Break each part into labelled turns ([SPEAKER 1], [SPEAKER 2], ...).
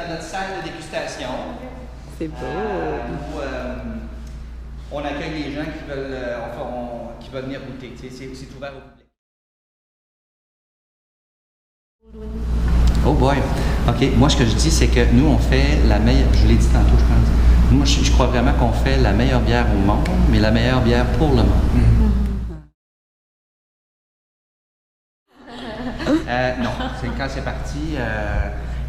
[SPEAKER 1] dans notre salle de dégustation.
[SPEAKER 2] C'est beau.
[SPEAKER 1] Où on accueille les gens qui veulent, qui veulent venir goûter. C'est ouvert au public. Oh boy! OK. Moi, ce que je dis, c'est que nous, on fait la meilleure... Je l'ai dit tantôt, je pense. Moi, je crois vraiment qu'on fait la meilleure bière au monde, mais la meilleure bière pour le monde. Non. Quand c'est parti...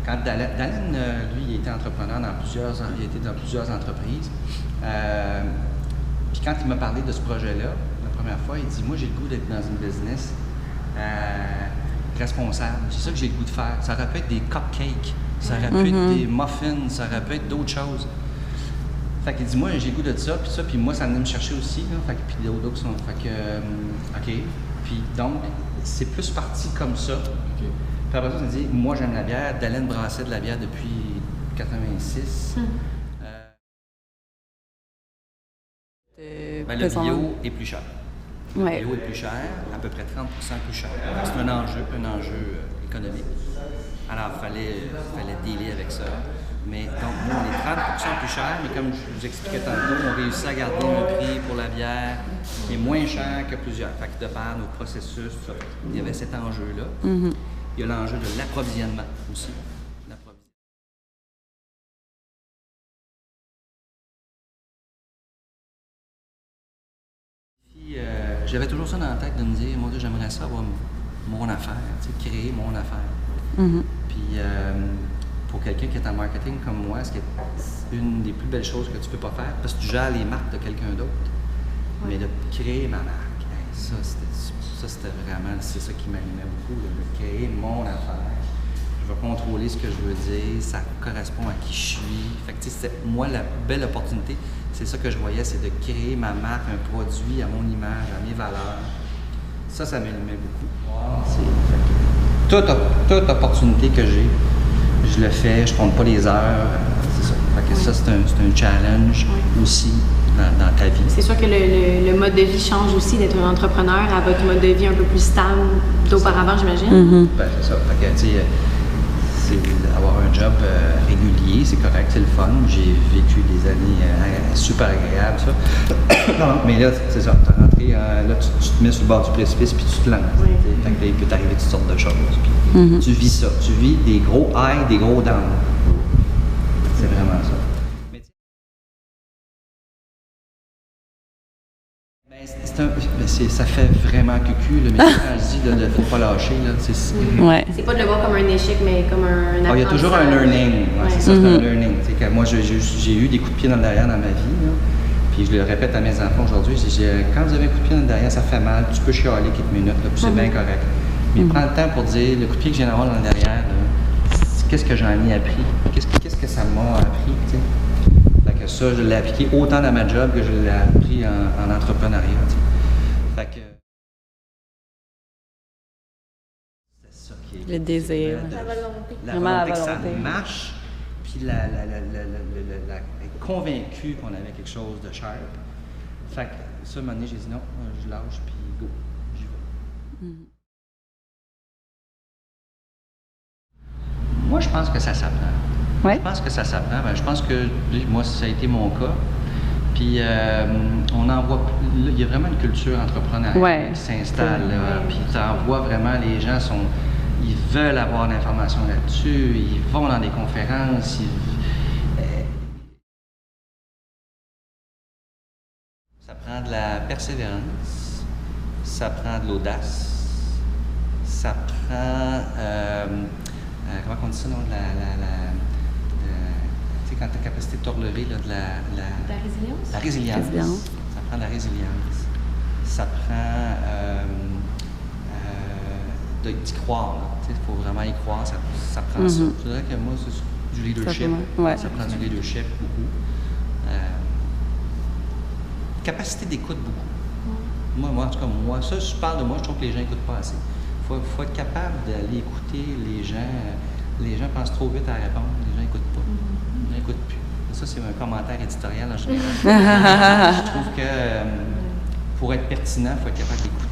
[SPEAKER 1] Quand Dalen, lui, il était entrepreneur il était dans plusieurs entreprises. Puis quand il m'a parlé de ce projet-là, la première fois, il dit « Moi, j'ai le goût d'être dans une business responsable. C'est ça que j'ai le goût de faire. Ça aurait pu être des cupcakes, ça aurait pu être des muffins, ça aurait pu être d'autres choses. » Fait qu'il dit « Moi, j'ai le goût de ça, puis moi, ça venait me chercher aussi. Là. Fait que, puis d'autres sont... Fait que, OK. Puis donc, c'est plus parti comme ça. Okay. Puis après ça, on dit, moi j'aime la bière. Dalen brassait de la bière depuis 86. Le bio est plus cher. Le bio est plus cher, à peu près 30% plus cher. C'est un enjeu économique. Alors, il fallait dealer avec ça. Mais donc, nous, on est 30% plus cher, mais comme je vous expliquais tantôt, on réussit à garder un prix pour la bière qui est moins cher que plusieurs. Fait que de par nos processus, tout ça, il y avait cet enjeu-là. Il y a l'enjeu de l'approvisionnement aussi. Puis, j'avais toujours ça dans la tête de me dire, moi, j'aimerais ça avoir mon affaire, créer mon affaire. Puis, pour quelqu'un qui est en marketing comme moi, c'est une des plus belles choses que tu peux pas faire parce que tu gères les marques de quelqu'un d'autre. Mais de créer ma marque, ça c'était vraiment, c'est ça qui m'animait beaucoup, de créer mon affaire. Je vais contrôler ce que je veux dire, ça correspond à qui je suis. Fait que, moi, la belle opportunité, c'est ça que je voyais, c'est de créer ma marque, un produit à mon image, à mes valeurs. Ça m'animait beaucoup. Toute opportunité que j'ai, je le fais, je compte pas les heures, c'est ça. Fait que ça, c'est un challenge aussi dans ta vie.
[SPEAKER 3] C'est sûr que le mode de vie change aussi d'être un entrepreneur à votre mode de vie un peu plus stable d'auparavant, j'imagine.
[SPEAKER 1] Ben, c'est ça. Fait que, tu sais, avoir un job régulier, c'est correct, c'est le fun. J'ai vécu des années super agréables, ça. Mais là, c'est ça. Tu es rentré, là, tu te mets sur le bord du précipice puis tu te lances. Fait que là, il peut t'arriver toutes sortes de choses. Puis tu vis ça. Tu vis des gros highs, des gros downs. C'est vraiment ça. Ça fait vraiment cucu, mais quand je dis de ne faut pas lâcher, là,
[SPEAKER 3] c'est pas de le voir comme un échec, mais comme un apprentissage.
[SPEAKER 1] Il y a toujours un learning, c'est ça, c'est un learning. Que moi, j'ai eu des coups de pied dans le derrière dans ma vie, là, puis je le répète à mes enfants aujourd'hui, quand vous avez un coup de pied dans le derrière, ça fait mal, tu peux chialer quelques minutes, là, puis c'est bien correct. Mais prends le temps pour dire, le coup de pied que je viens d'avoir dans le derrière, qu'est-ce que j'en ai appris? Qu'est-ce que ça m'a appris, tu sais? Fait que ça, je l'ai appliqué autant dans ma job que je l'ai appris en entrepreneuriat, tu sais. Fait que... C'est ça qui est...
[SPEAKER 2] Le désir.
[SPEAKER 3] La volonté.
[SPEAKER 1] La volonté que ça marche, puis être convaincu qu'on avait quelque chose de sharp. Fait que ça, à un moment donné, j'ai dit non, je lâche, puis go, j'y vais. Moi, je pense que ça s'apprend.
[SPEAKER 2] Ouais.
[SPEAKER 1] Je pense que ça s'apprend. Ben, je pense que moi, ça a été mon cas. Puis on en voit, il y a vraiment une culture entrepreneuriale qui s'installe. Puis tu en vois vraiment, les gens ils veulent avoir l'information là-dessus, ils vont dans des conférences. Ça prend de la persévérance, ça prend de l'audace, ça prend, comment on dit ça, non, quand tu as capacité de te relever, là,
[SPEAKER 3] La résilience?
[SPEAKER 1] La résilience. Ça prend de la résilience. Ça prend d'y croire. Il faut vraiment y croire. Ça prend ça. Je dirais que moi, c'est du leadership. Ça prend du leadership beaucoup. Capacité d'écoute beaucoup. Moi, en tout cas, ça, je parle de moi, je trouve que les gens n'écoutent pas assez. Il faut être capable d'aller écouter les gens. Les gens pensent trop vite à répondre. Les gens n'écoutent pas. N'écoute plus. Ça, c'est un commentaire éditorial en général. Je trouve que pour être pertinent, il faut être capable d'écouter.